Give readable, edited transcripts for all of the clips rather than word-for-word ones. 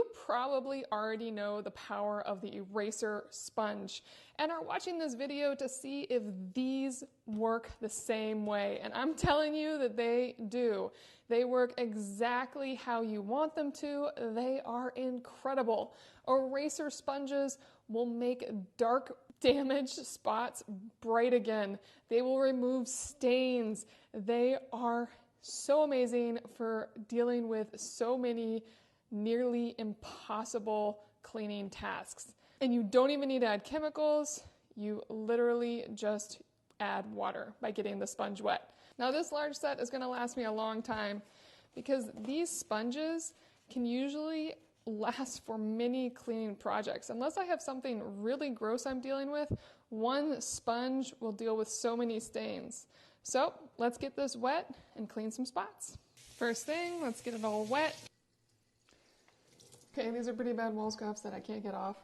You probably already know the power of the eraser sponge and are watching this video to see if these work the same way. And I'm telling you that they do. They work exactly how you want them to. They are incredible. Eraser sponges will make dark damaged spots bright again. They will remove stains. They are so amazing for dealing with so many nearly impossible cleaning tasks. And you don't even need to add chemicals. You literally just add water by getting the sponge wet. Now this large set is going to last me a long time because these sponges can usually last for many cleaning projects. Unless I have something really gross I'm dealing with, one sponge will deal with so many stains. So let's get this wet and clean some spots. First thing, let's get it all wet. Okay, these are pretty bad wool scuffs that I can't get off,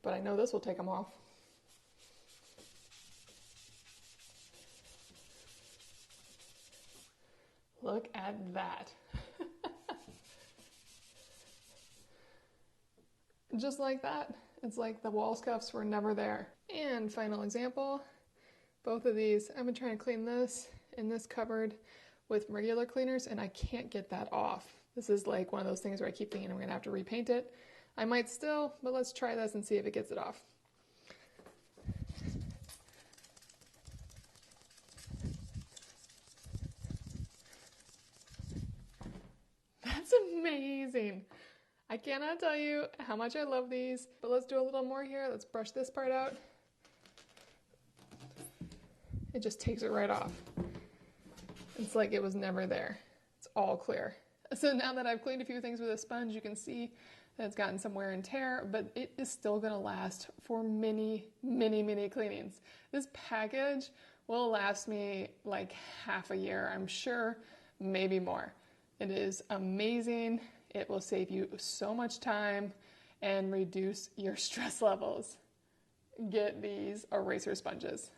but I know this will take them off. Look at that. Just like that, it's like the wall scuffs were never there. And final example, both of these, I've been trying to clean this in this cupboard with regular cleaners and I can't get that off. This is like one of those things where I keep thinking I'm gonna have to repaint it. I might still, but let's try this and see if it gets it off. That's amazing. I cannot tell you how much I love these, but let's do a little more here. Let's brush this part out. It just takes it right off. It's like it was never there. It's all clear. So now that I've cleaned a few things with a sponge, you can see that it's gotten some wear and tear, but it is still gonna last for many, many, many cleanings. This package will last me like half a year, I'm sure, maybe more. It is amazing. It will save you so much time and reduce your stress levels. Get these eraser sponges.